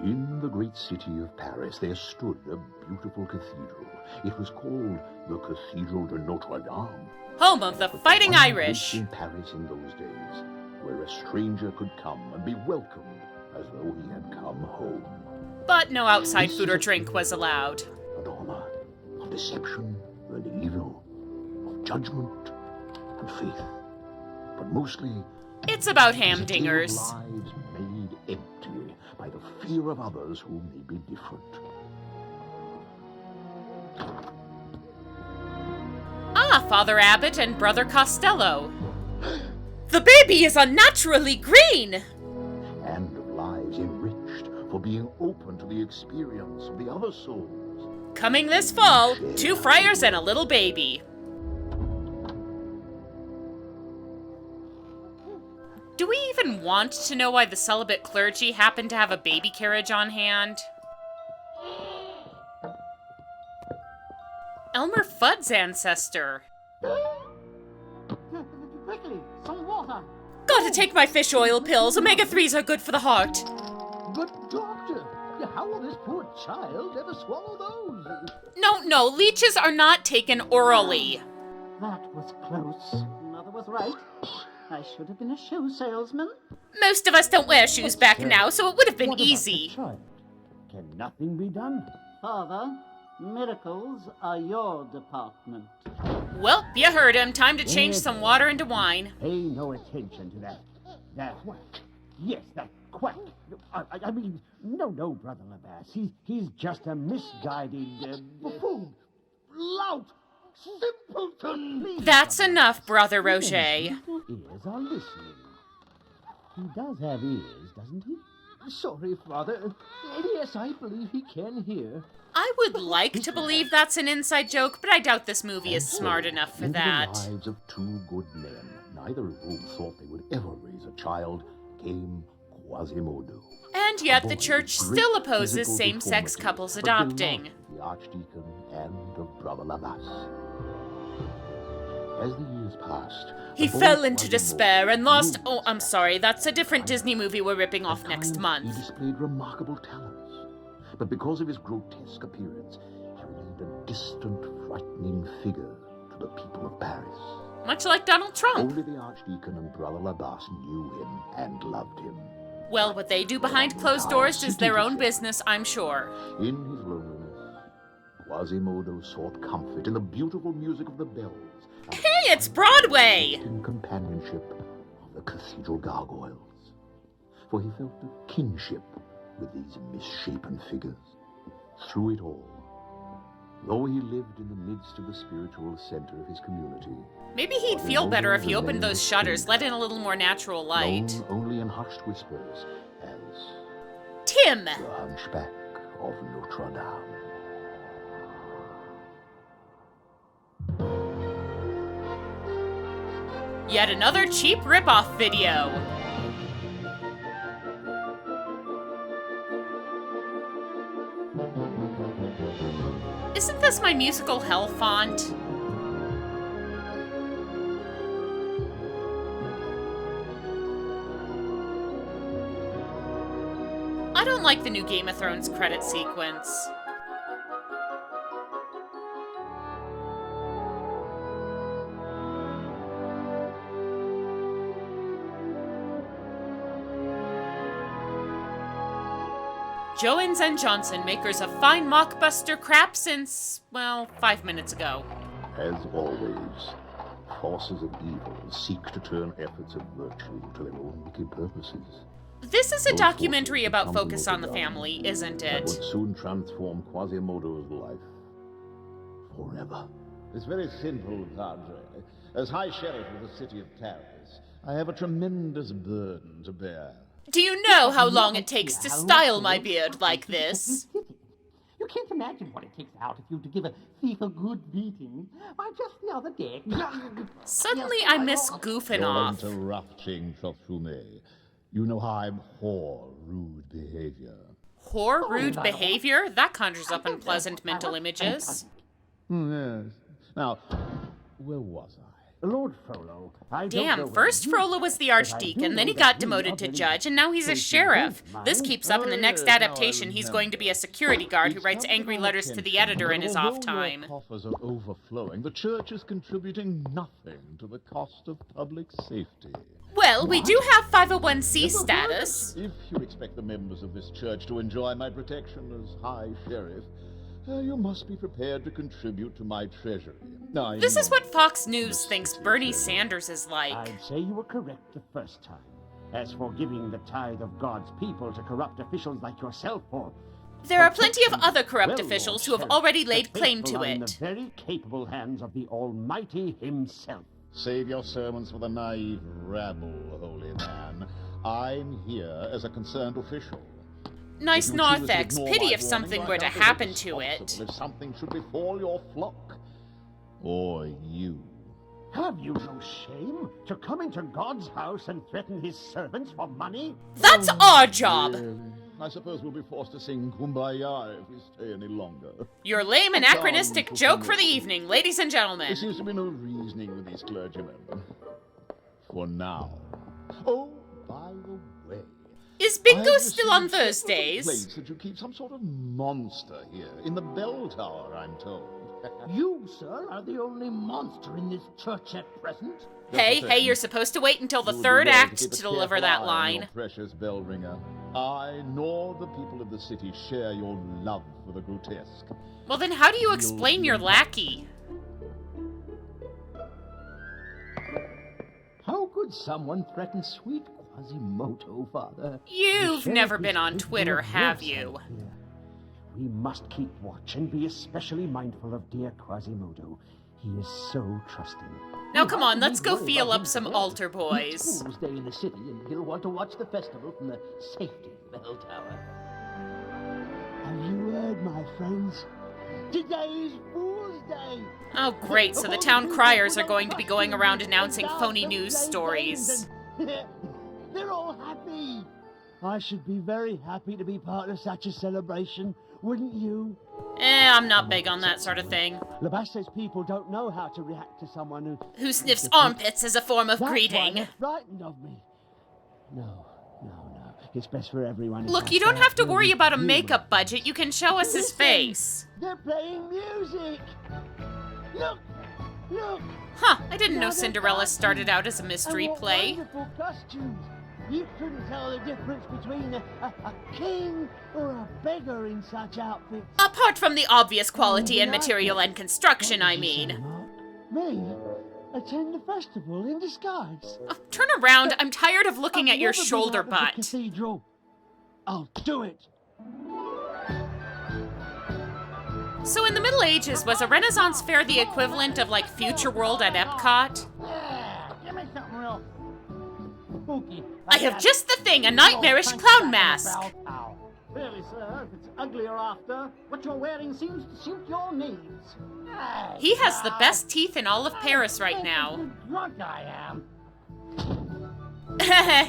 In the great city of Paris there stood a beautiful cathedral. It was called the Cathedral de Notre Dame. Home of the Fighting Irish. In Paris in those days, where a stranger could come and be welcomed as though he had come home. But no outside food or drink was allowed. A drama of deception and evil, of judgment and faith, but mostly it's about hamdingers. Lives made empty by the fear of others who may be different. Ah, Father Abbot and Brother Costello. The baby is unnaturally green! And of lives enriched for being open to the experience of the other souls. Coming this fall, 2 friars and a little baby. Do we even want to know why the celibate clergy happened to have a baby carriage on hand? Elmer Fudd's ancestor. Quickly, some water. Gotta take my fish oil pills. Omega-3s are good for the heart. But, Doctor, how will this poor child ever swallow those? No, leeches are not taken orally. That was close. Mother was right. I should have been a shoe salesman. Most of us don't wear shoes back now, so it would have been easy. Can nothing be done? Father, miracles are your department. Well, you heard him. Time to change some water into wine. Pay no attention to that quack. Yes, that quack. I mean, no, Brother Labasse. He's just a misguided buffoon, lout, simpleton. That's enough, Brother Roger. Ears are listening. He does have ears, doesn't he? Sorry, Father. Yes, I believe he can hear. I would like to believe that's an inside joke, but I doubt this movie is smart enough for that. Into the lives of 2 good men, neither of whom thought they would ever raise a child, came Quasimodo. And yet the church still opposes same-sex couples adopting. The Archdeacon and of Brother Labasse. As the years passed, He fell into despair and lost... Oh, I'm sorry, that's a different Disney movie we're ripping off next month. He displayed remarkable talents. But because of his grotesque appearance, he remained a distant, frightening figure to the people of Paris. Much like Donald Trump. Only the Archdeacon and Brother Labasse knew him and loved him. Well, what they do behind closed doors is their own business, I'm sure. In his loneliness, Quasimodo sought comfort in the beautiful music of the bells. Hey, it's Broadway! In companionship of the cathedral gargoyles. For he felt a kinship with these misshapen figures. Through it all, though he lived in the midst of the spiritual center of his community, Maybe he'd feel better if he opened those shutters, let in a little more natural light. known only in hushed whispers as Tim! the Hunchback of Notre Dame. Yet another cheap ripoff video. Isn't this my musical hell font? I don't like the new Game of Thrones credit sequence. Jones and Johnson, makers of fine mockbuster crap since, well, 5 minutes ago. As always, forces of evil seek to turn efforts of virtue to their own wicked purposes. This is a documentary about Focus on the Family, isn't That it? would soon transform Quasimodo's life forever. It's very simple, Padre. As High Sheriff of the city of Paris, I have a tremendous burden to bear. Do you know how long it takes to style my beard like this? You can't imagine what it takes out of you to give a thief a good beating. Why, just the other day... Suddenly I miss goofing off. You're interrupting, Trophoume. You know how I'm whore rude behavior. Whore rude behavior? That conjures up unpleasant mental images. Yes. Now, where was I? Lord Frollo, I don't know Damn, whether first you- Frollo was the but I do archdeacon, then he know got that we demoted are to very judge, and now he's a close sheriff. friends, This mind. keeps up in the Oh, next yes, now I adaptation. He's going to be a security guard who It's writes come to angry my letters to the attention editor in that his although off time. Your coffers are overflowing, the church is contributing nothing to the cost of public safety. Well, we do have 501c status. If you expect the members of this church to enjoy my protection as High Sheriff, you must be prepared to contribute to my treasury. This is what Fox News thinks Bernie Sanders is like. I'd say you were correct the first time. As for giving the tithe of God's people to corrupt officials like yourself, or There are plenty of other corrupt well, officials who Lord have Sheriff, already the laid claim faithful to are in it. the very capable hands of the Almighty himself. Save your sermons for the naive rabble, holy man. I'm here as a concerned official. Nice If you choose to Narthex, ignore pity my if something warning, were I to doubt happen it's to it. possible if something should befall your flock. Or you. Have you no shame to come into God's house and threaten his servants for money? That's our job! Really? I suppose we'll be forced to sing Kumbaya if we stay any longer. Your lame anachronistic joke for the evening, ladies and There gentlemen. seems to be no reasoning with these clergymen. For now. Oh, by the way. Is bingo I've still on received several Thursdays? complaints that you keep some sort of monster here, in the bell tower, I'm told. You, sir, are the only monster in this church at present. Hey, you're supposed to wait until the You would third be well act keep to a deliver careful that eye on line. your precious bell ringer. I nor the people of the city share your love for the grotesque. Well then how do you explain your lackey? How could someone threaten sweet Quasimodo, Father? You've The never sheriff been is on thinking Twitter, of have your you? side here. We must keep watch and be especially mindful of dear Quasimodo. He is so trusting. Now come on, let's go feel up some altar Next boys. Fool's Day in the city, and he'll want to watch the festival from the safety of the bell tower. Have you heard, my friends? Today is Fool's Day. Oh great, so the town criers are going to be going around announcing phony news stories. They're all happy. I should be very happy to be part of such a celebration, wouldn't you? I'm not big on that sort of thing. Labasse's people don't know how to react to someone Who sniffs armpits as a form of That's why greeting. they're frightened of me. No. It's best for everyone. if Look, I you don't stay have to out worry with about a you. makeup budget, you can show us his Listen, face. They're playing music. Look. Huh, I didn't know Now they're Cinderella dancing. started out as a mystery And what play. wonderful costumes. You couldn't tell the difference between a king or a beggar in such outfits. Apart from the obvious quality and Yeah. material and construction, I mean. Me? Attend the festival in disguise. Oh, turn around, I'm tired of looking I've at your never been shoulder out of the butt. cathedral. I'll do it. So in the Middle Ages, was a Renaissance fair the equivalent of like Future World at Epcot? Yeah, give me something real spooky. I have just the thing, a nightmarish clown mask. Really, sir, if it's ugly or after, what you're wearing seems to suit your needs. He has the best teeth in all of Paris right now. Drunk I am.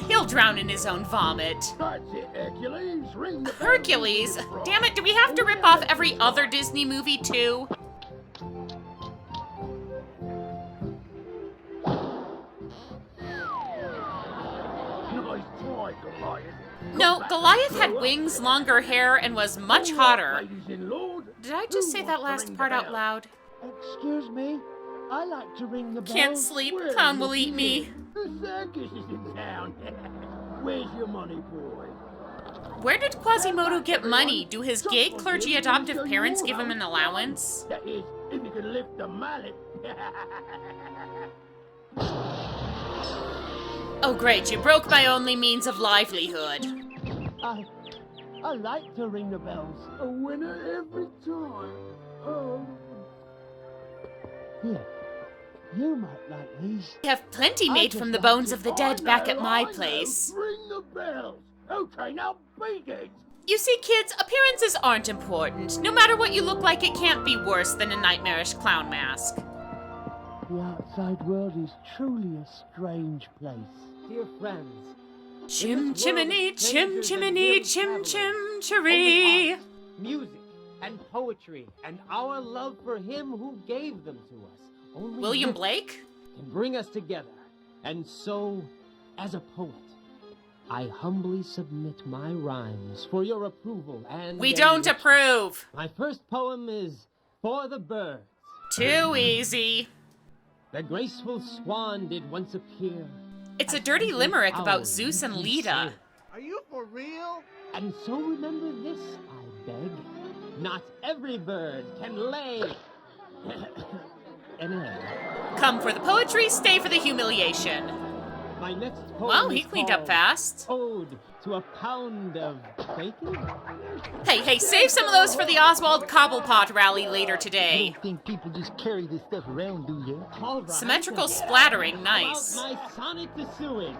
He'll drown in his own vomit. That's it, Hercules. Ring the bell. Hercules? Damn it, do we have to rip off every other Disney movie too? Nice try, Goliath. No, Goliath had wings, longer hair, and was much hotter. Ladies in Lord. Did I just say that last part out loud? Excuse me. I like to ring the bell. Can't sleep, clown will eat me. The circus is in town. Where's your money, boy? Where did Quasimodo get money? Do his gay clergy adoptive parents give him an allowance? That is, if you can lift the mallet. Oh great, you broke my only means of livelihood. I like to ring the bells. A winner every time. Oh. Here. You might like these. We have plenty I made just from the like bones to- of the dead back at my place. Ring the bells. Okay, now beat it. You see, kids, appearances aren't important. No matter what you look like, it can't be worse than a nightmarish clown mask. The outside world is truly a strange place. Dear friends, Chim chimney, chim chimney, chim chim chiree. music and poetry and our love for him who gave them to us. Only William this Blake? can bring us together. And so, as a poet, I humbly submit my rhymes for your approval and... We don't approve. My first poem is For the Birds. Too easy. The graceful swan did once appear. It's a dirty limerick about Zeus and Leda. Are you for real? And so remember this, I beg. Not every bird can lay an egg. Come for the poetry, stay for the humiliation. My next poem Well, he is cleaned up called fast. Ode to a Pound of Bacon? Hey, save some of those for the Oswald Cobblepot rally later today. You don't think people just carry this stuff around, do you? All right. Symmetrical splattering, nice. About my sonnet to sewage.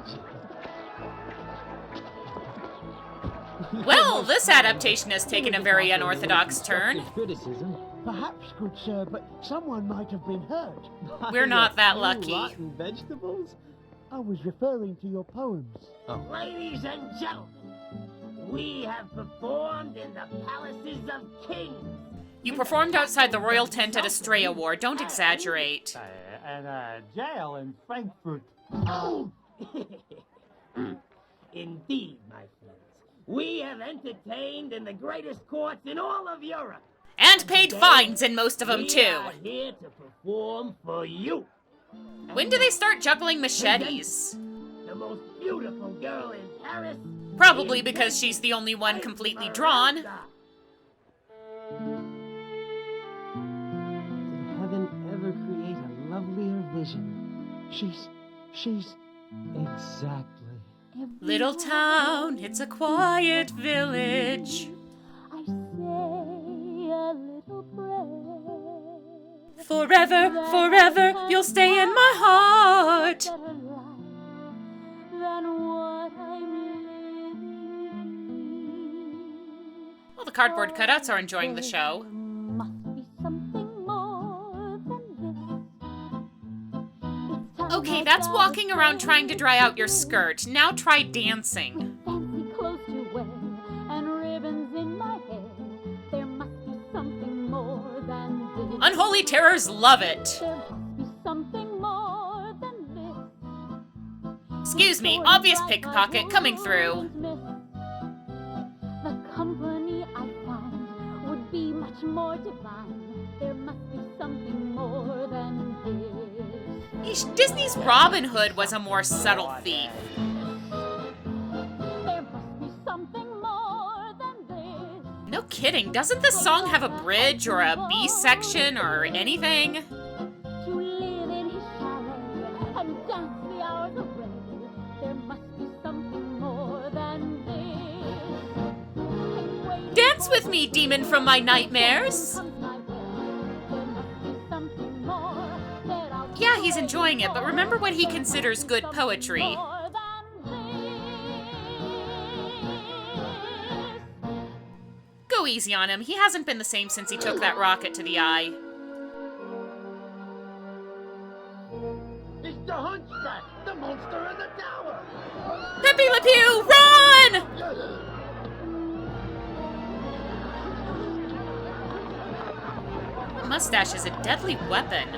Well, this adaptation has taken a very unorthodox turn. Criticism. Perhaps, good sir, but someone might have been hurt. We're not that You lucky. Rotten vegetables? I was referring to your poems. Ladies and gentlemen, we have performed in the palaces of kings. You performed outside the royal tent at a stray award. Don't exaggerate. And a jail in Frankfurt. Indeed, my friends. We have entertained in the greatest courts in all of Europe. And paid fines in most of them, We too. are here to perform for you. When do they start juggling machetes? The most beautiful girl in Paris. Probably because she's the only one completely drawn. Did heaven ever create a lovelier vision? She's exactly. Little town, it's a quiet village. I say a little prayer. Forever, forever, you'll stay in my heart. Better life than what I'm living. Well, the cardboard cutouts are enjoying the show. There must be something more than this. Okay, that's walking around trying to dry out your skirt. Now try dancing. Fancy clothes to wear and ribbons in my hair. There must be something more than this. Unholy terrors love it. There must be something more than this. Excuse me, obvious pickpocket coming through. The company I find would be much more divine. There must be something more than this. Eesh, Disney's Robin Hood was a more subtle thief. There must be something more than this. No kidding, doesn't this song have a bridge or a B section or anything? To live in his chalet and dance the hours away. There must be something more than this. Dance with me, demon from my nightmares. Yeah, he's enjoying it, but remember what he considers good poetry. Go easy on him. He hasn't been the same since he took that rocket to the eye. It's the Hunchback, the monster in the tower! Pepe Le Pew, run! That mustache is a deadly weapon.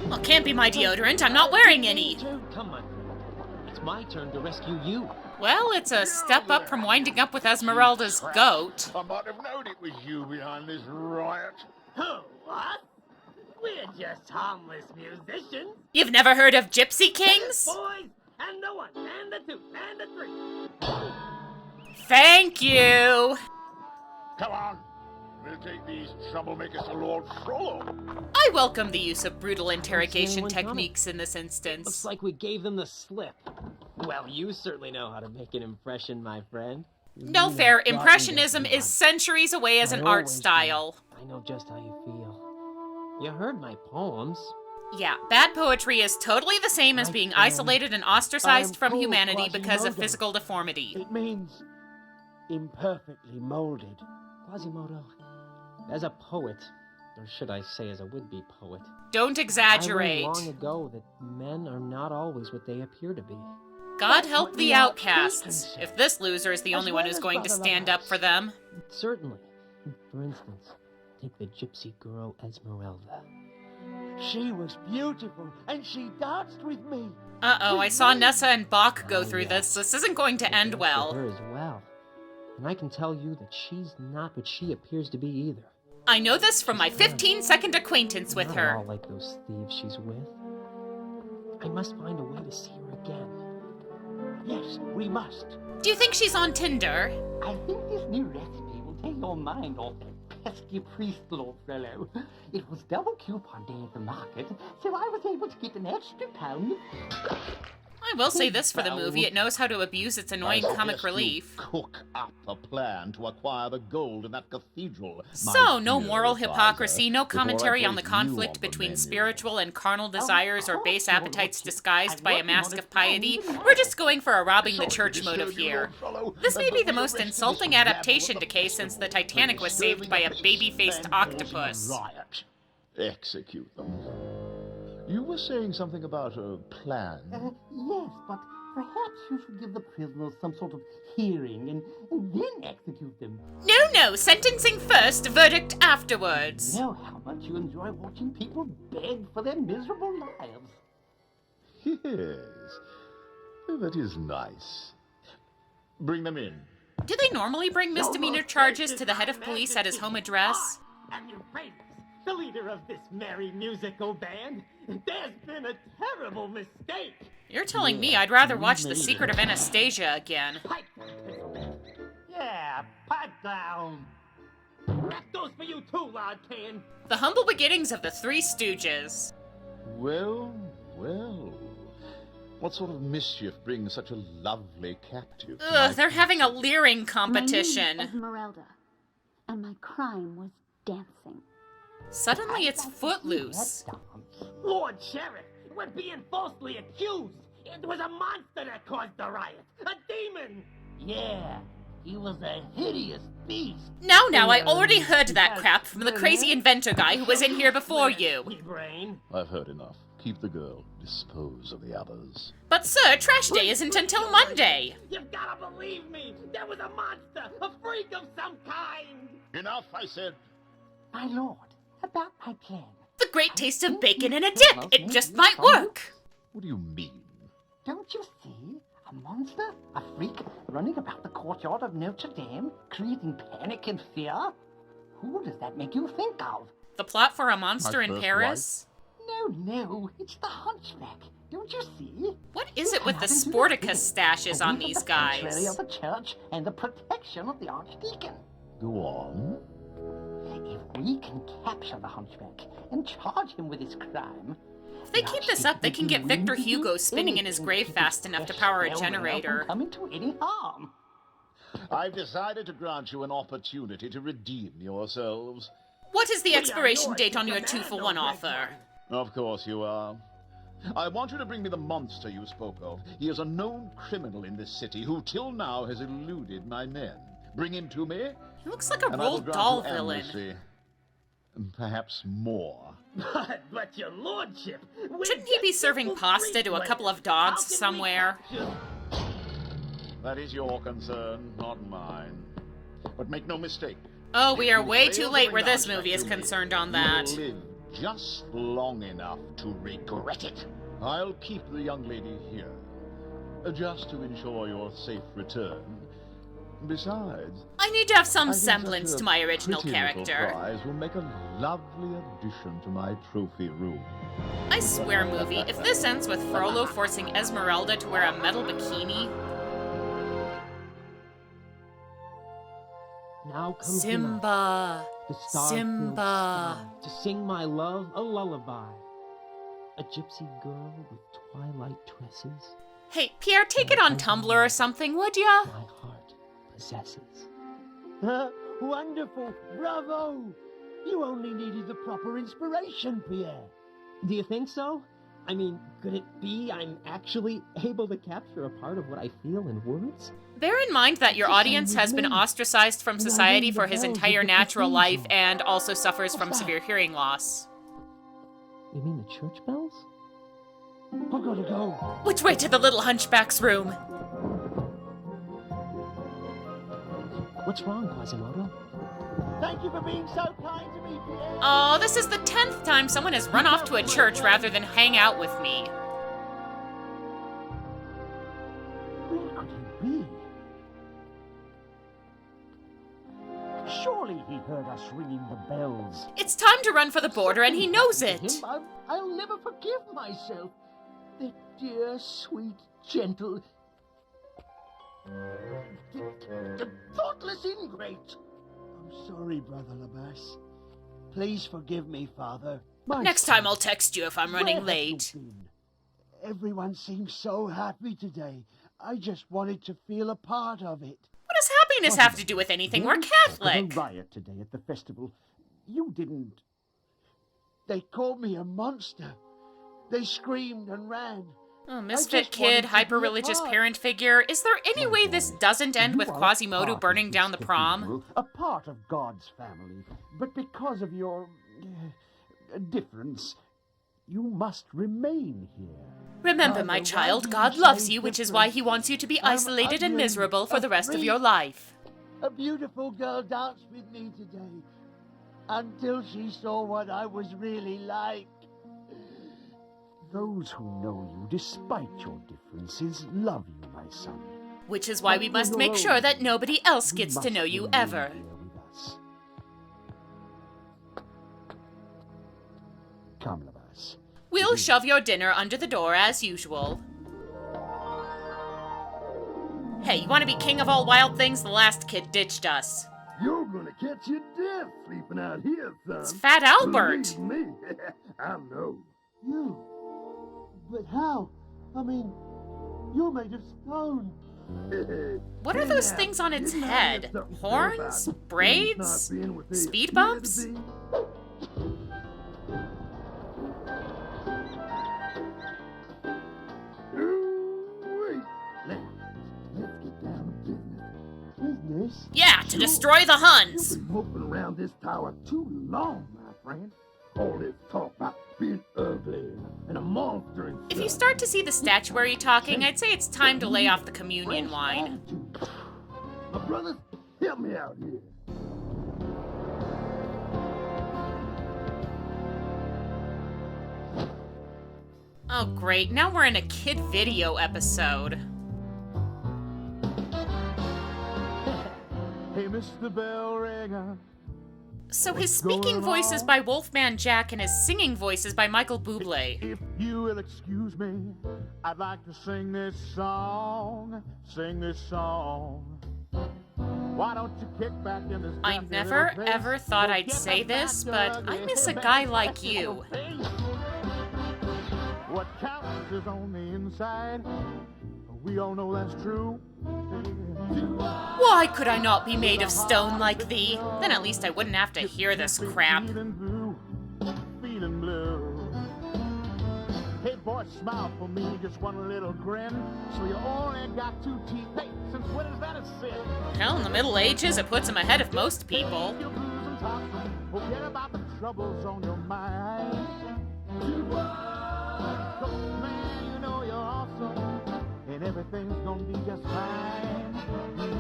Well, can't be my deodorant. I'm not wearing any. Come on. It's my turn to rescue you. Well, it's a step up from winding up with Esmeralda's goat. I might have known it was you behind this riot. Who, what? We're just harmless musicians. You've never heard of Gypsy Kings? Boys, and the one, and the two, and the three. Thank you. Come on. We'll take these troublemakers to Lord Frollo. I welcome the use of brutal interrogation anyone coming. techniques in this instance. Looks like we gave them the slip. Well, you certainly know how to make an impression, my friend. No fair. Impressionism is centuries away as an art style. I know just how you feel. You heard my poems. Yeah, bad poetry is totally the same as being isolated and ostracized from humanity because of physical deformity. It means imperfectly molded. Quasimodo, as a poet, or should I say as a would-be poet, Don't exaggerate. I learned long ago that men are not always what they appear to be. God help the outcasts, if this loser is the only one who's going to stand up for them. Certainly. For instance, take the gypsy girl Esmeralda. She was beautiful, and she danced with me. Uh-oh, I saw Nessa and Bach go through this. This isn't going to end For well. her as well. And I can tell you that she's not what she appears to be either. I know this from my 15-second acquaintance with Not her. all like those thieves she's with. I must find a way to see her again. Yes, we must. Do you think she's on Tinder? I think this new recipe will take your mind off that pesky priest, Lord Frollo. It was double coupon day at the market, so I was able to get an extra pound of... I will say this for the movie, it knows how to abuse its annoying I comic suggest you relief. Cook up a plan to acquire the gold in that cathedral. So, no my moral dear hypocrisy, no advisor, commentary before I on the place you conflict on the between menu. spiritual and carnal desires or base appetites disguised by a mask of working on piety. it now. We're just going for a robbing the Sorry to church disturb motive you, here. Lord Frollo, This may but be the for most rest of insulting this adaptation rabble to of case since the festival, Titanic was saved by a baby-faced octopus. Riot. Execute them. You were saying something about a plan. Yes, but perhaps you should give the prisoners some sort of hearing and then execute them. No, sentencing first, verdict afterwards. You know how much you enjoy watching people beg for their miserable lives. Yes. That is nice. Bring them in. Do they normally bring misdemeanor charges to the head of police at his home address? And your Highness, the leader of this merry musical band, there's been a terrible mistake. You're telling me I'd rather watch The Secret of Anastasia again. Pipe down, Fizzle. Yeah, pipe down. That goes for you too, Lord Cain. The humble beginnings of the Three Stooges. Well. What sort of mischief brings such a lovely captive? to my They're having a leering My competition. name is Esmeralda, and my crime was dancing. Suddenly it's Footloose. Lord Sheriff, we're being falsely accused. It was a monster that caused the riot. A demon. Yeah, he was a hideous beast. Now, I already heard that crap from the crazy inventor guy who was in here before you. Wee brain. I've heard enough. Keep the girl. Dispose of the others. But sir, trash day isn't until Monday. You've gotta believe me. There was a monster, a freak of some kind. Enough, I said. My lord, about my plan. The great taste of bacon and a dip. It just might work. What do you mean? Don't you see? A monster? A freak running about the courtyard of Notre Dame, creating panic and fear? Who does that make you think of? The plot for A Monster My in first Paris? No, it's the Hunchback. Don't you see? What is it with the Sporticus stashes on these Sanctuary guys? of the church and the protection of the archdeacon. Go on. If we can capture the Hunchback and charge him with his crime, If they keep this up, they can get Victor Hugo spinning in his grave fast enough to power a generator. Coming to any harm. I've decided to grant you an opportunity to redeem yourselves. What is the expiration date on your 2-for-1 offer? Of course you are. I want you to bring me the monster you spoke of. He is a known criminal in this city who till now has eluded my men. Bring him to me, He looks like a and I will Roald grant Dahl you villain. amnesty. Perhaps more. But your lordship... Shouldn't he be serving pasta to a couple of dogs somewhere? That is your concern, not mine. But make no mistake. Oh, we are if you way fail too to late bring where the this Hunchback movie is to me, concerned on you that. will live just long enough to regret it. I'll keep the young lady here, just to ensure your safe return. Besides, I need to have some I think semblance such to a my original pretty little character. prize will make a lovely addition to my trophy room. I swear, movie, if this ends with Frollo forcing Esmeralda to wear a metal bikini... Now comes the night, Simba! the star-filled Simba! sky, to sing my love a lullaby. A gypsy girl with twilight tresses, Hey, Pierre, take it on Tumblr or something, would ya? my heart possesses. Wonderful! Bravo! You only needed the proper inspiration, Pierre. Do you think so? I mean, could it be I'm actually able to capture a part of what I feel in words? Bear in mind that your audience has been ostracized from society for his entire natural life and also suffers from severe hearing loss. You mean the church bells? We're gonna go. Which way to the little hunchback's room? What's wrong, Quasimodo? Thank you for being so kind to me, Pierre. Oh, this is the 10th time someone has run off to a church rather than hang out with me. Where could he be? Surely he heard us ringing the bells. It's time to run for the border, and he knows it. I'll never forgive myself. That dear, sweet, gentle, thoughtless ingrate. I'm sorry, Brother Labas. Please forgive me, Father. Next time I'll text you if I'm running Where have you late. been? Everyone seems so happy today. I just wanted to feel a part of it. What does happiness have to do with anything? We're Catholic. The riot today at the festival. You didn't. They called me a monster. They screamed and ran. Oh, misfit kid, hyper-religious parent figure. Is there any way this doesn't end with Quasimodo burning down the prom? A part of God's family. But because of your difference, you must remain here. Remember, my child, God loves you, which is why he wants you to be isolated and miserable for the rest of your life. A beautiful girl danced with me today until she saw what I was really like. Those who know you, despite your differences, love you, my son. Which is why we must make sure that nobody else gets to know you ever. Come, Labas. We'll shove your dinner under the door as usual. Hey, you want to be king of all wild things? The last kid ditched us. You're gonna catch your death sleeping out here, son. It's Fat Albert. Believe me, I know. You? But how? I mean, you're made of stone. What are those things on its head? Horns? Braids? Speed bumps? Let's get down to business. Business? Yeah, to destroy the Huns. You've been moping around this tower too long, my friend. All this talk about being ugly and a monster and If you start to see the statuary talking, I'd say it's time to lay off the communion wine. My brothers, help me out here. Oh great, now we're in a kid video episode. Hey, Mr. Bell Ringer. So his speaking voice is by Wolfman Jack and his singing voice is by Michael Bublé. If you will excuse me, I'd like to sing this song. Why don't you kick back in this I never ever thought I'd say this, but I miss a guy like you. What counts is on the inside. We all know that's true. Why could I not be made of stone like thee? Then at least I wouldn't have to hear this crap. Feeling blue. Hey boy, smile for me, just one little grin. So you only got 2 teeth. Hey, since when is that a sin? Hell, in the Middle Ages, it puts him ahead of most people. Forget about the troubles on your mind. Man, you know you're awesome, and everything's gonna be just fine.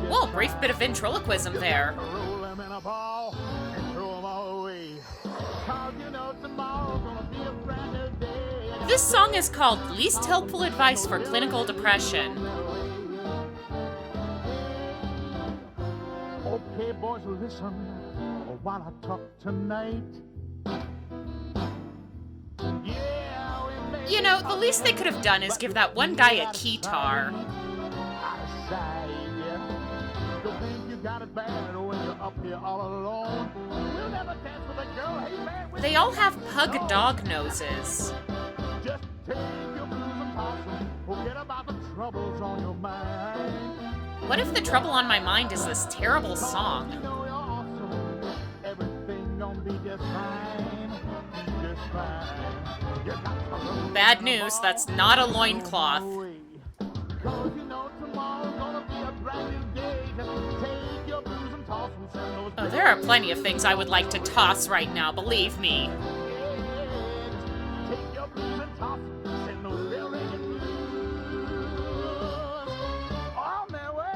Whoa, brief bit of ventriloquism there. Roll them in a ball and throw them all away. 'Cause you know tomorrow's gonna be a brand new day. This song is called Least Helpful Advice for Clinical Depression. Okay, boys, listen while I talk tonight. You know, the least they could have done is give that one guy a keytar. Don't think you got it bad when you're up here all alone. We'll never dance with a girl. Hey, man, They all have pug dog noses. just take your blues and toss 'em. Forget about the troubles on your mind. What if the trouble on my mind is this terrible song? You know you're awesome. Everything gonna be just fine. Just fine. You got to roll Bad news, that's not a loincloth. away. 'Cause you know tomorrow's gonna be a brand new day. Just take your blues and toss 'em. Send those Oh, there are plenty of things I would like to toss right now, believe me. Take your blues and toss 'em. Send those bell ringing blues on their way.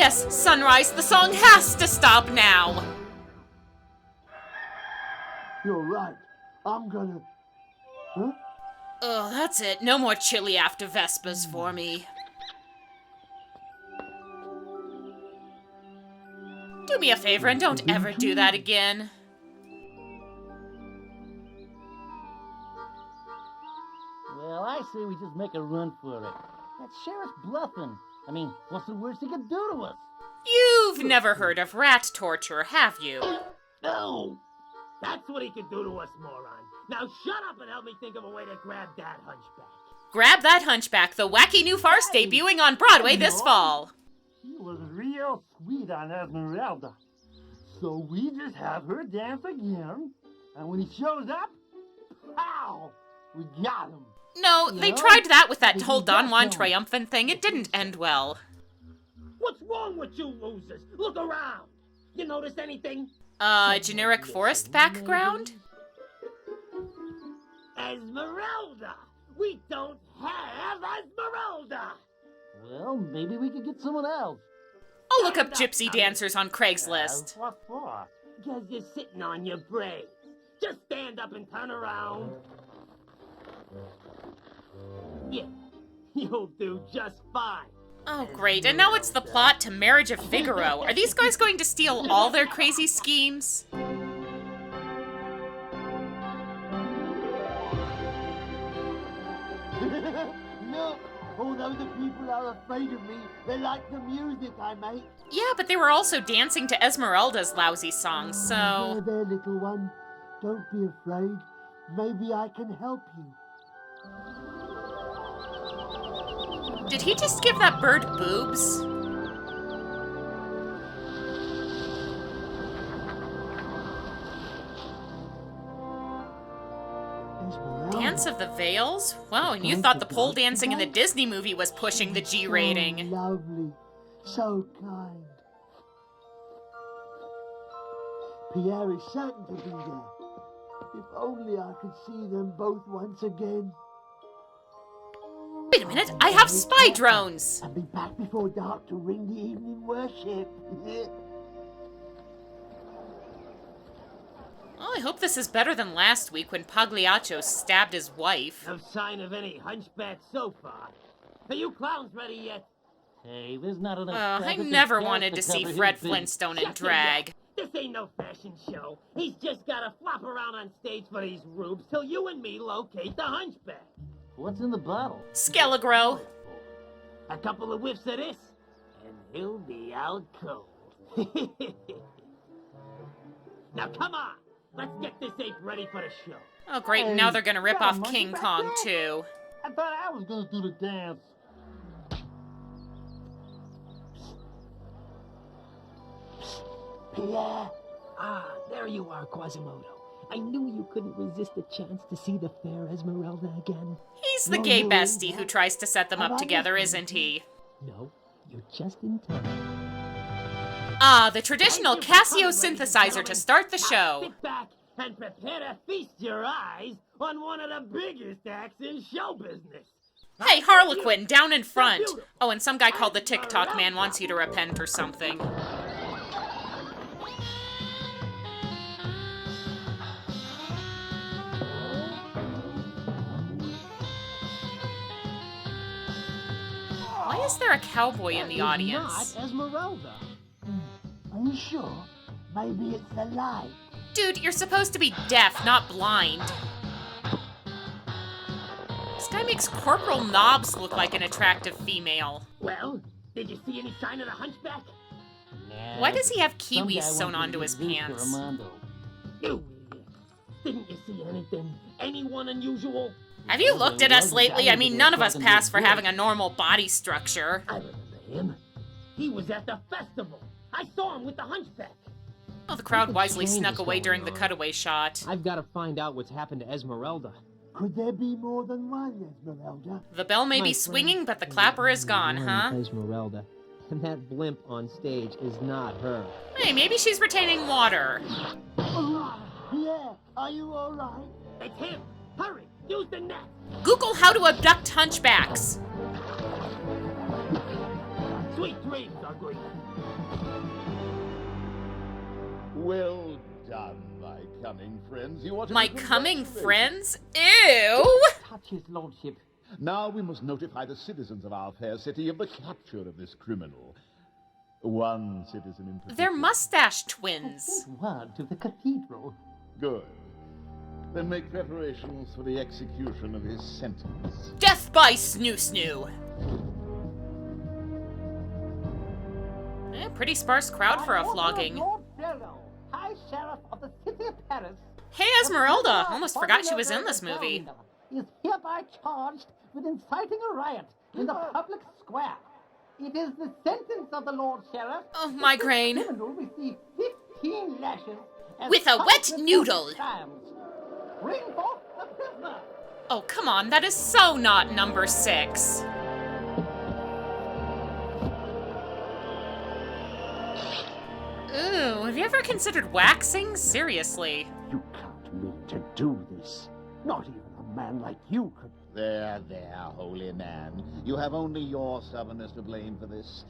Yes, Sunrise, the song has to stop now. You're right. I'm gonna... Huh? Oh, that's it. No more chili after Vespers for me. Do me a favor and don't ever do that again. Well, I say we just make a run for it. That sheriff's bluffing. I mean, what's the worst he could do to us? You've never heard of rat torture, have you? No! That's what he could do to us, moron. Now shut up and help me think of a way to grab that hunchback. Grab That Hunchback, the wacky new farce debuting on Broadway this fall. He was real sweet on Esmeralda. So we just have her dance again. And when he shows up, pow! We got him. No, they tried that with that whole Don Juan triumphant thing. It didn't end well. What's wrong with you losers? Look around. You notice anything? Generic forest background? Esmeralda! We don't have Esmeralda! Well, maybe we could get someone else. I'll look up gypsy dancers on Craigslist. What for? Because you're sitting on your brains. Just stand up and turn around. Yeah, you'll do just fine. Oh, great. And now it's the plot to Marriage of Figaro. Are these guys going to steal all their crazy schemes? Look! All those people are afraid of me. They like the music I make. Yeah, but they were also dancing to Esmeralda's lousy songs, so... There, little one. Don't be afraid. Maybe I can help you. Did he just give that bird boobs? Dance of the Veils? Wow, and you thought the pole dancing in the Disney movie was pushing the G rating. So lovely. So kind. Pierre is certain to be there. If only I could see them both once again. Wait a minute, I have spy drones! I'll be back before dark to ring the evening worship. Well, I hope this is better than last week when Pagliaccio stabbed his wife. No sign of any hunchback so far. Are you clowns ready yet? Hey, there's not enough... I never wanted to see Fred Flintstone in drag. This ain't no fashion show. He's just gotta flop around on stage for these rubes till you and me locate the hunchback. What's in the bottle? Skelegro. A couple of whiffs of this, and he'll be out cold. Now come on, let's get this ape ready for the show. Oh great, now they're gonna rip off King Kong too. I thought I was gonna do the dance. Pierre! Ah, there you are, Quasimodo. I knew you couldn't resist the chance to see the fair Esmeralda again. He's the gay bestie who tries to set them up together, isn't he? No, you're just in time. Ah, the traditional Casio synthesizer to start the show. Sit back and prepare to feast your eyes on one of the biggest acts in show business. Hey, Harlequin, down in front. Oh, and some guy called the TikTok man wants you to repent or something. Why is there a cowboy in the audience? Not Esmeralda. Are you sure? Maybe it's the light. Dude, you're supposed to be deaf, not blind. This guy makes Corporal Knobs look like an attractive female. Well, did you see any sign of the hunchback? Nah, Why does he have some kiwis guy sewn wanted onto to his do pants? for Armando. You idiot. Didn't you see anything? Anyone unusual? Have you looked at us lately? I mean, none of us pass for having a normal body structure. I remember him. He was at the festival. I saw him with the hunchback. Oh, the crowd wisely snuck away during the cutaway shot. I've got to find out what's happened to Esmeralda. Could there be more than one Esmeralda? The bell may be swinging, but the clapper is gone, huh? Esmeralda. And that blimp on stage is not her. Hey, maybe she's retaining water. Yeah, are you all right? It's him. Hurry, use the net. Google how to abduct hunchbacks. Sweet dreams, ugly. Well done, my cunning friends. You are to My be coming congratulated. friends? Ew! Touch his lordship. Now we must notify the citizens of our fair city of the capture of this criminal. One citizen in particular. They're mustache twins. Send word to the cathedral. Good. Then make preparations for the execution of his sentence. Death by snoo-snoo. Pretty sparse crowd for a flogging. Lord Frollo, High Sheriff of the City of Paris. Hey, Esmeralda! Almost forgot she was in this movie. Is hereby charged with inciting a riot in the public square. It is the sentence of the Lord Sheriff. Oh, migraine. The criminal received 15 lashes as With a wet punishment noodle. for his crimes. Bring forth the prisoner. Oh, come on, that is so not number 6. Ooh, have you ever considered waxing? Seriously. You can't mean to do this. Not even a man like you could. There, holy man. You have only your stubbornness to blame for this.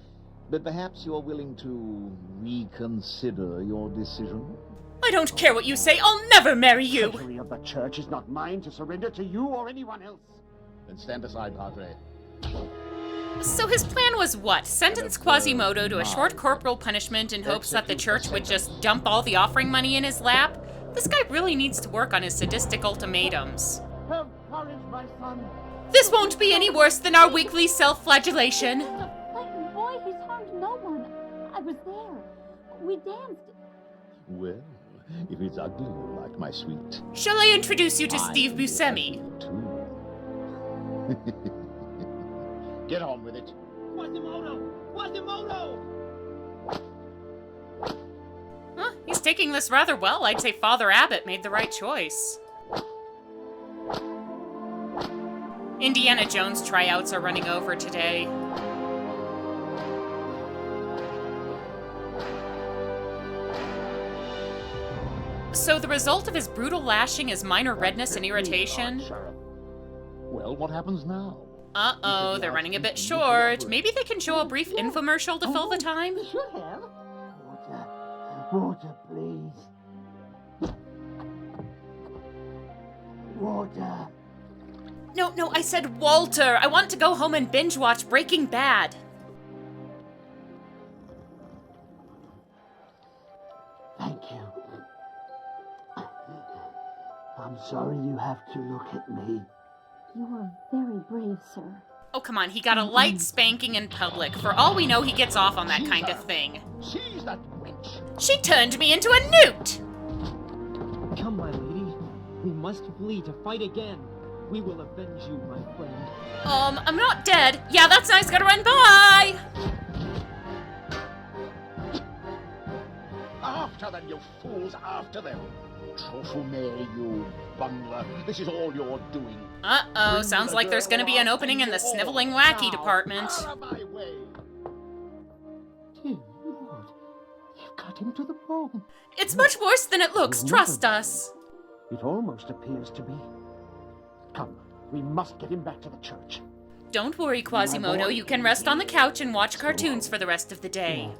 But perhaps you're willing to reconsider your decision? I don't care what you say, I'll never marry The you! treasury of the church is not mine to surrender to you or anyone else. Then stand aside, Padre. So his plan was what? Sentence Quasimodo to a short corporal punishment in hopes that the church would just dump all the offering money in his lap? This guy really needs to work on his sadistic ultimatums. Have courage, my son. This won't be any worse than our weekly self-flagellation. He's a frightened boy. He's harmed no one. I was there. We danced. Well, if it's ugly you like, my sweet. Shall I introduce you to I Steve will Buscemi? have you too. Get on with it. Quasimodo! Quasimodo! Huh, he's taking this rather well. I'd say Father Abbott made the right choice. Indiana Jones tryouts are running over today. So the result of his brutal lashing is minor redness and irritation? Well, what happens now? Uh-oh, they're running a bit short. Maybe they can show a brief infomercial to fill the time? We should have. Water, please. Water. No, I said Walter. I want to go home and binge watch Breaking Bad. Thank you. I'm sorry you have to look at me. You were very brave, sir. Oh, come on, he got a light spanking in public. For all we know, he gets off on that kind of thing. Seize that wench! She turned me into a newt! Come, my lady. We must flee to fight again. We will avenge you, my friend. I'm not dead. Yeah, that's nice, gotta run by! After them, you fools, after them! Trophomé, you bungler. This is all you're doing. Uh-oh, sounds like there's gonna be an opening in the sniveling wacky department. Out of my way! Dear Lord, you've cut him to the bone. It's much worse than it looks, trust us. It almost appears to be. Come, we must get him back to the church. Don't worry, Quasimodo, you can rest on the couch and watch cartoons for the rest of the day.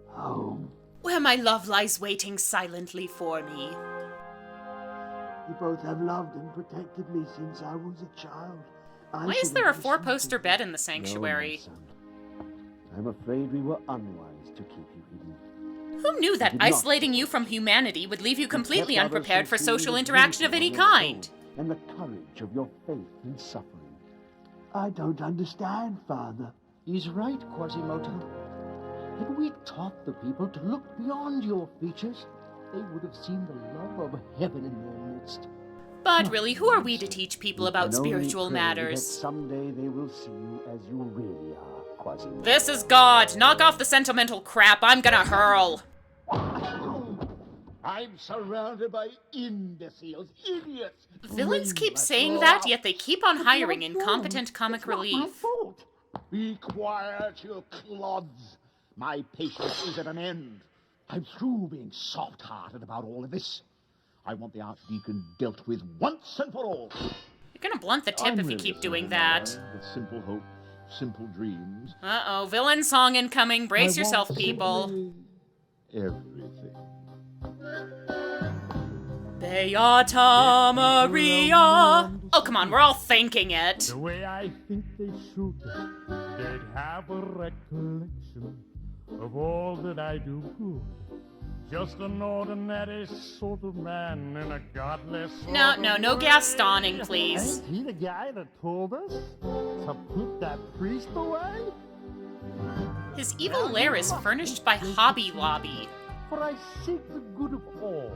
Home. Where my love lies waiting silently for me. You both have loved and protected me since I was a child. Why is there a 4-poster bed in the sanctuary? No, my son. I'm afraid we were unwise to keep you hidden. Who knew that did not. isolating you from humanity would leave you completely Kept others unprepared for from social seeing the interaction of beauty any your soul kind? And the courage of your faith in suffering. I don't understand, Father. He's right, Quasimodo. Had we taught the people to look beyond your features, they would have seen the love of heaven in their midst. But really, who are we to teach people We about can only spiritual pray matters? That someday they will see you as you really are, Quasimodo. This is God! Knock off the sentimental crap, I'm gonna hurl! I'm surrounded by imbeciles, idiots! Villains keep saying that, yet they keep on hiring incompetent comic relief. Be quiet, you clods! My patience is at an end. I'm through being soft-hearted about all of this. I want the Archdeacon dealt with once and for all. You're gonna blunt the tip if you keep doing that. With simple hope, simple dreams. Uh-oh, villain song incoming. Brace yourself, people. Everything. Beata Maria. Oh, come on, we're all thinking it. The way I think they should, they'd have a recollection of all that I do good. Just an ordinary sort of man in a godless sort No of Gastoning, please. Ain't he the guy that told us to put that priest away? His evil lair is furnished by Hobby Lobby. For I seek the good of all.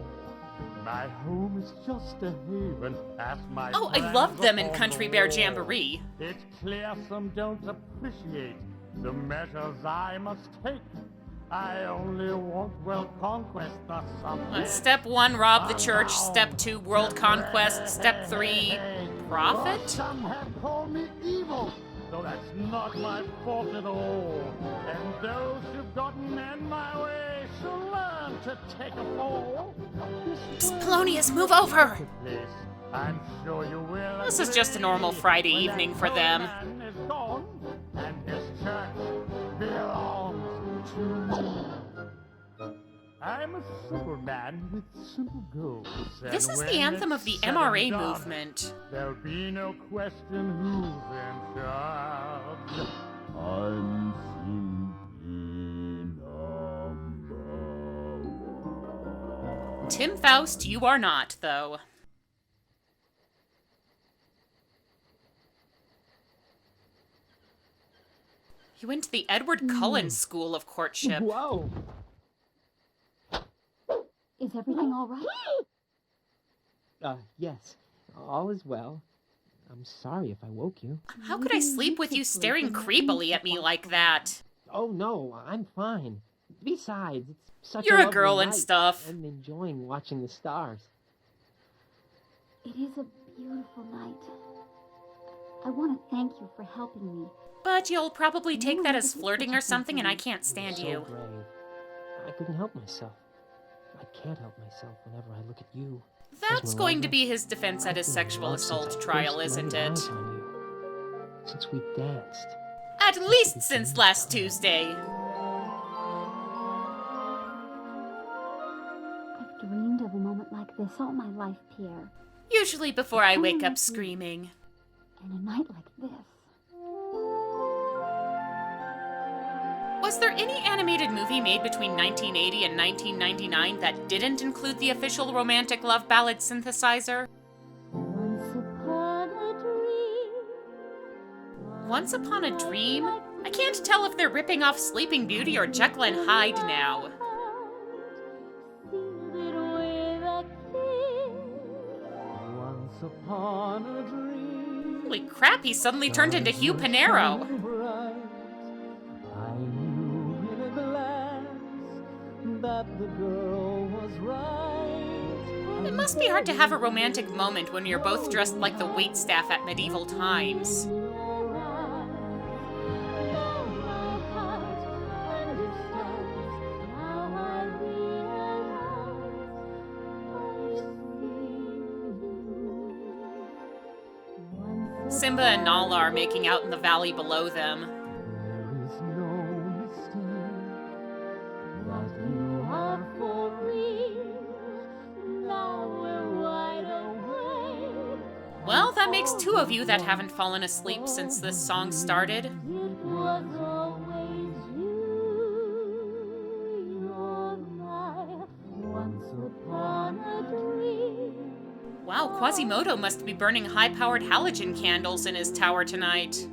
My home is just a haven, as my Oh, I friends love them in upon Country the Bear wall. Jamboree. It's clear some don't appreciate the measures I must take. I only want world conquest, thus Step 1, rob the church. Step 2, world conquest. Step 3, profit? Some have called me evil, though that's not my fault at all. And those who've gotten in my way shall learn to take a fall. Polonius, move over! I'm sure you will. This is just a normal Friday evening for them. Man is gone, and his church belongs to me. I'm a simple man with simple goals. This is and the when anthem of it's the said MRA and done, movement. There'll be no question who's in charge. I'm thinking number one. Tim Faust, you are not, though. He went to the Edward Cullen School of Courtship. Whoa! Is everything all right? Yes. All is well. I'm sorry if I woke you. How could I sleep with you staring creepily at me like that? Oh, no, I'm fine. Besides, it's such You're a a lovely girl and night. stuff. I'm enjoying watching the stars. It is a beautiful night. I want to thank you for helping me. But you'll probably take that as flirting or something, and I can't stand So you. brave. I couldn't help myself. I can't help myself whenever I look at you. That's going to Esmeralda, be his defense at his I've been in sexual love since assault I trial, first isn't laid it? eyes on you. Since we danced. At least since last Tuesday. I've dreamed of a moment like this all my life, Pierre. Usually before I wake up screaming. And a night like this. Was there any animated movie made between 1980 and 1999 that didn't include the official romantic love ballad synthesizer? Once upon a dream. Once Upon a Dream? I can't tell if they're ripping off Sleeping Beauty or Jekyll and Hyde now. Sealed it with a kiss. Once upon a dream. Holy crap, he suddenly turned into Hugh Panero. Bright, I knew in a glance that the girl was right. It must be hard to have a romantic moment when you're both dressed like the waitstaff at medieval times. Simba and Nala are making out in the valley below them. There is no mistake that you are for Now we're wide awake. Well, that makes two of you that haven't fallen asleep since this song started. It was always you. You're my once upon a dream. Wow, Quasimodo must be burning high-powered halogen candles in his tower tonight.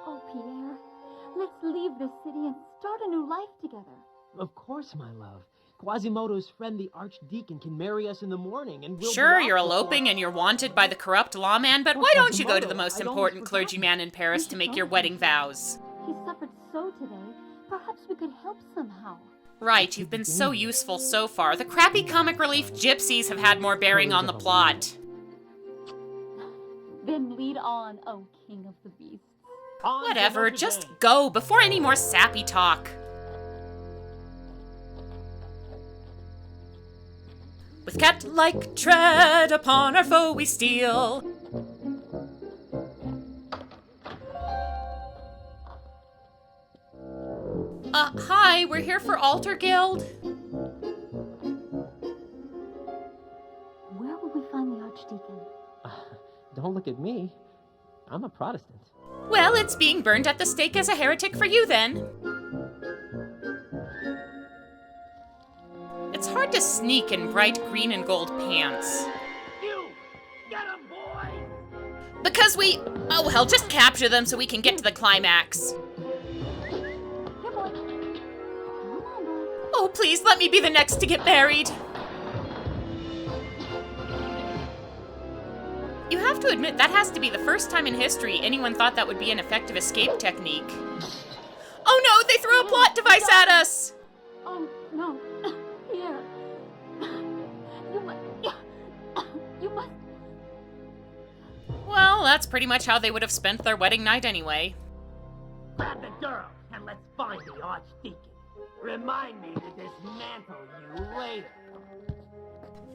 Oh, Pierre, let's leave this city and start a new life together. Of course, my love. Quasimodo's friend, the Archdeacon, can marry us in the morning, and we'll Sure, be you're off before- eloping and you're wanted by the corrupt lawman, but why don't you go to the most important clergyman in Paris to make your wedding vows? He suffered so today. Perhaps we could help somehow. Right, you've been so useful so far. The crappy comic relief gypsies have had more bearing on the plot. Then lead on, oh King of the Beasts. Whatever, just go before any more sappy talk. With cat-like tread upon our foe we steal. Hi, we're here for Altar Guild. Where will we find the Archdeacon? Don't look at me. I'm a Protestant. Well, it's being burned at the stake as a heretic for you, then. It's hard to sneak in bright green and gold pants. You! Get him, boy! Because we... Oh, well, just capture them so we can get to the climax. Here, boy. Come on, boy. Oh, please, let me be the next to get married. You have to admit, that has to be the first time in history anyone thought that would be an effective escape technique. Oh no, they threw a plot device at us! Oh, no. Here. You must... Well, that's pretty much how they would have spent their wedding night anyway. Grab the girl, and let's find the Archdeacon. Remind me to dismantle you later.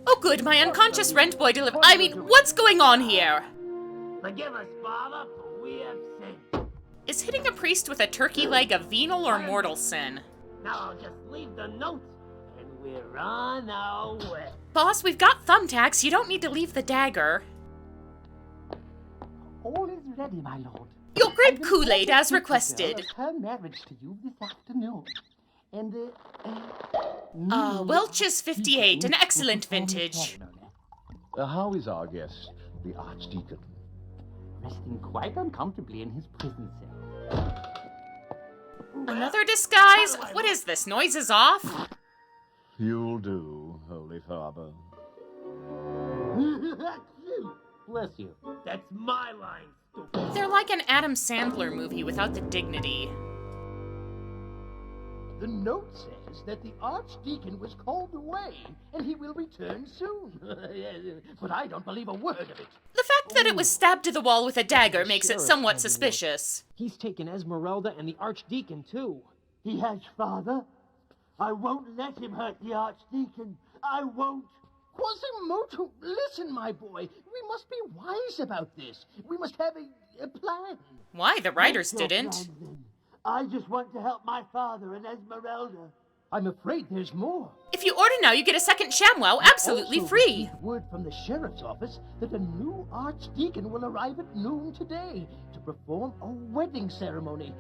Oh good, my unconscious rent boy what's going on here? Forgive us, Father, for we have sinned. Is hitting a priest with a turkey leg a venal or mortal sin? Now I'll just leave the note, and we're on our way. Boss, we've got thumbtacks. You don't need to leave the dagger. All is ready, my lord. You'll grape Kool-Aid as requested. Her marriage to you this afternoon. And, Welch is 58, an excellent vintage. How is our guest, the Archdeacon? Resting quite uncomfortably in his prison cell. Another disguise? What is this? Noise is off? You'll do, Holy Father. Bless you. That's my line, stupid. They're like an Adam Sandler movie without the dignity. The note says that the Archdeacon was called away, and he will return soon. But I don't believe a word of it. The fact that it was stabbed to the wall with a dagger makes it somewhat suspicious. He's taken Esmeralda and the Archdeacon, too. He has, Father. I won't let him hurt the Archdeacon. I won't. Quasimodo, listen, my boy. We must be wise about this. We must have a plan. Why? The writers What's your didn't. plan, then? I just want to help my father and Esmeralda. I'm afraid there's more. If you order now, you get a second ShamWow absolutely Also free. received word from the sheriff's office that a new Archdeacon will arrive at noon today to perform a wedding ceremony.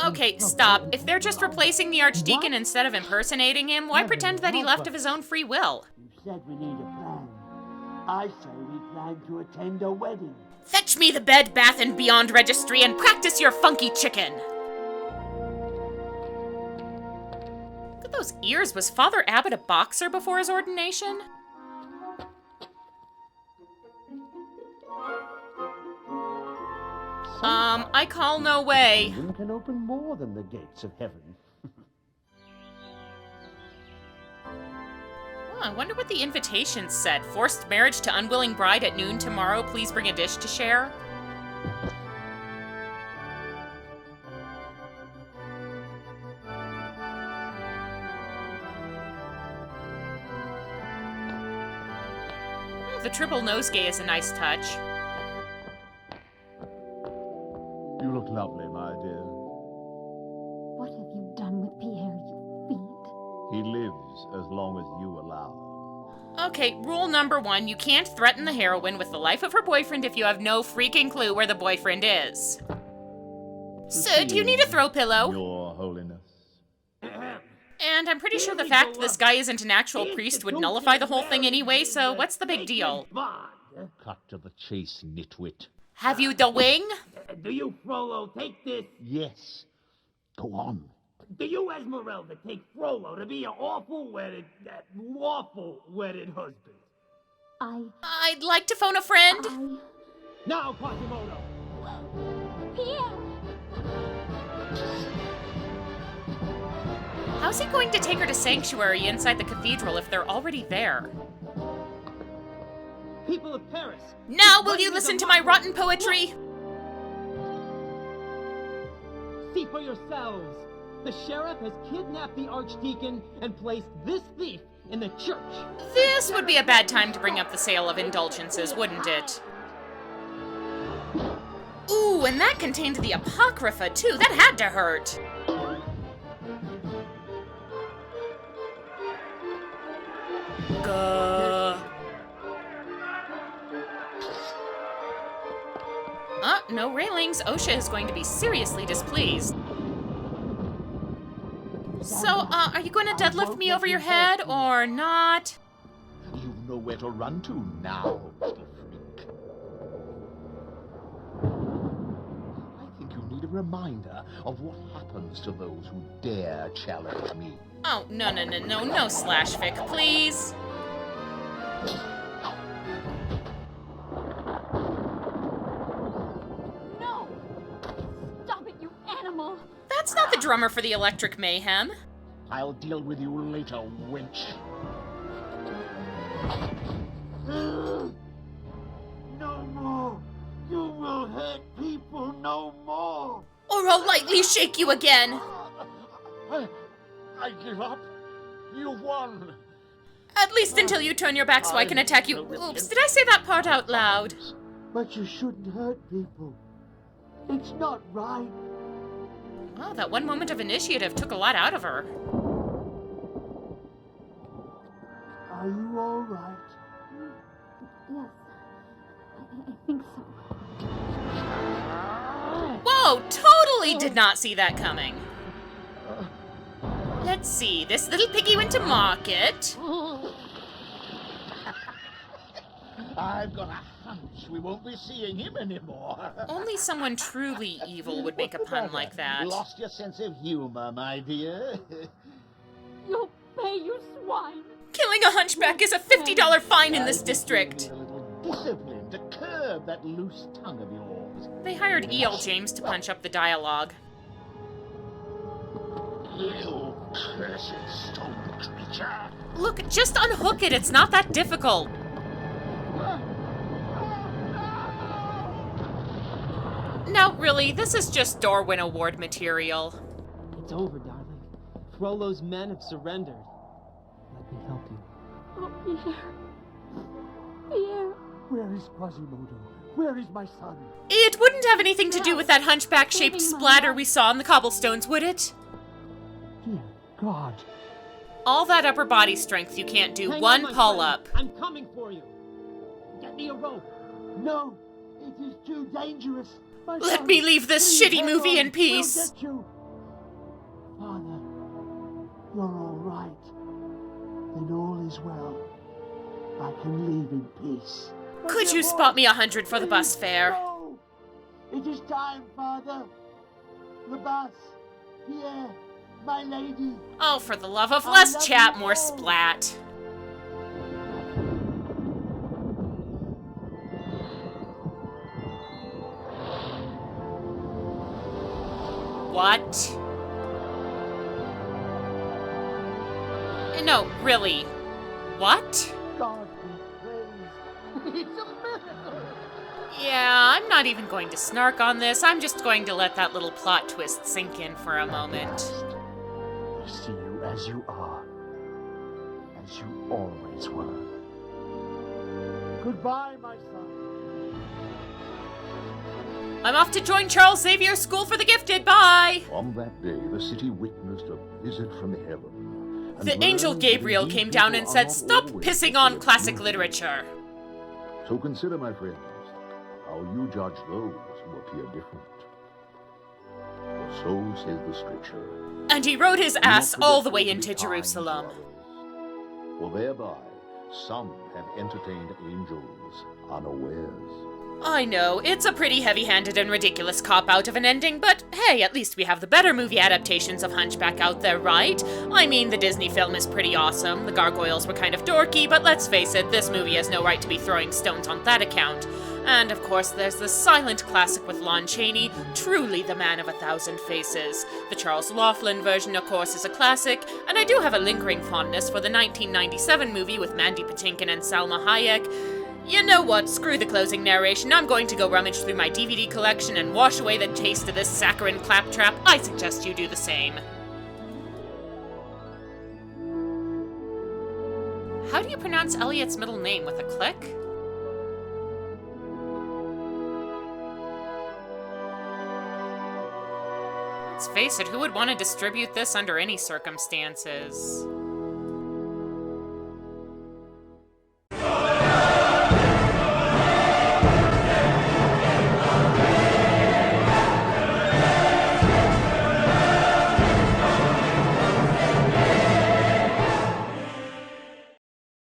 Okay, stop. If they're just replacing the Archdeacon instead of impersonating him, why pretend that he left of his own free will? You said we need a plan. I say we plan to attend a wedding. Fetch me the Bed, Bath, and Beyond registry and practice your funky chicken. Look at those ears. Was Father Abbott a boxer before his ordination? I call no way. Heaven can open more than the gates of heaven. Oh, I wonder what the invitation said. Forced marriage to unwilling bride at noon tomorrow. Please bring a dish to share. The triple nosegay is a nice touch. You look lovely, my dear. What have you done with Pierre, you fiend? He lives as long as you allow. Okay, rule number 1, you can't threaten the heroine with the life of her boyfriend if you have no freaking clue where the boyfriend is. Sir, do you need a throw pillow? Your Holiness. And I'm pretty sure the fact this guy isn't an actual priest would nullify the whole thing anyway, so what's the big deal? Cut to the chase, nitwit. Have you the wing? Do you, Frollo, take this? Yes. Go on. Do you, Esmeralda, take Frollo to be your lawful wedded husband? I'd like to phone a friend. Now, Quasimodo! Pierre! How's he going to take her to Sanctuary inside the cathedral if they're already there? People of Paris! Now will you listen to my rotten poetry? See for yourselves! The sheriff has kidnapped the Archdeacon and placed this thief in the church. This would be a bad time to bring up the sale of indulgences, wouldn't it? Ooh, and that contained the Apocrypha, too. That had to hurt. No railings. OSHA is going to be seriously displeased. So, are you going to deadlift me over your head or not? You've nowhere to run to now, little freak. I think you need a reminder of what happens to those who dare challenge me. Oh, no, slash fic, please. No! Stop it, you animal! That's not the drummer for the Electric Mayhem. I'll deal with you later, wench. No more. You will hurt people no more. Or I'll lightly shake you again. I give up. You've won. At least until you turn your back so I can attack you. Oops, did I say that part out loud? But you shouldn't hurt people. It's not right. Oh, that one moment of initiative took a lot out of her. Are you all right? Yes, I think so. Whoa, totally did not see that coming. Let's see, this little piggy went to market. I've got a hunch we won't be seeing him anymore. Only someone truly evil would make a pun like that. Lost your sense of humor, my dear. You'll pay, you swine! Killing a hunchback is a $50 fine in this district. A little discipline to curb that loose tongue of yours. They hired E.L. James to punch up the dialogue. You cursed stone creature. Look, just unhook it. It's not that difficult. No, really, this is just Darwin Award material. It's over, darling. Frollo's men have surrendered. Let me help you. Oh, Pierre. Pierre. Where is Quasimodo? Where is my son? It wouldn't have anything to do with that hunchback-shaped splatter we saw on the cobblestones, would it? Dear God. All that upper body strength you can't do Hang one on, my pull-up. friend. I'm coming for you. Get me a rope. No, it is too dangerous. My Let son, me leave this please shitty hang movie on. in peace. We'll get you. Father, you're all right. Then all is well. I can leave in peace. Could you spot me 100 for the bus fare? No! It is time, Father. The bus. Here, my lady. Oh, for the love of I less love chat, you more all. splat. What? No, really. What? God be praised. It's a miracle. Yeah, I'm not even going to snark on this. I'm just going to let that little plot twist sink in for a moment. I see you as you are, as you always were. Goodbye, my son. I'm off to join Charles Xavier School for the Gifted. Bye! On that day, the city witnessed a visit from heaven. and The angel learned that Gabriel indeed came down people and are said, not "Stop always pissing what on they classic appear." literature." So consider, my friends, how you judge those who appear different. For so says the scripture. And he rode his "Do not ass forget all the to way be into kind to Jerusalem. others, for thereby some have entertained angels unawares. I know, it's a pretty heavy-handed and ridiculous cop-out of an ending, but hey, at least we have the better movie adaptations of Hunchback out there, right? I mean, the Disney film is pretty awesome, the gargoyles were kind of dorky, but let's face it, this movie has no right to be throwing stones on that account. And of course, there's the silent classic with Lon Chaney, truly the man of 1,000 faces. The Charles Laughlin version, of course, is a classic, and I do have a lingering fondness for the 1997 movie with Mandy Patinkin and Salma Hayek. You know what, screw the closing narration, I'm going to go rummage through my DVD collection and wash away the taste of this saccharine claptrap. I suggest you do the same. How do you pronounce Elliot's middle name, with a click? Let's face it, who would want to distribute this under any circumstances?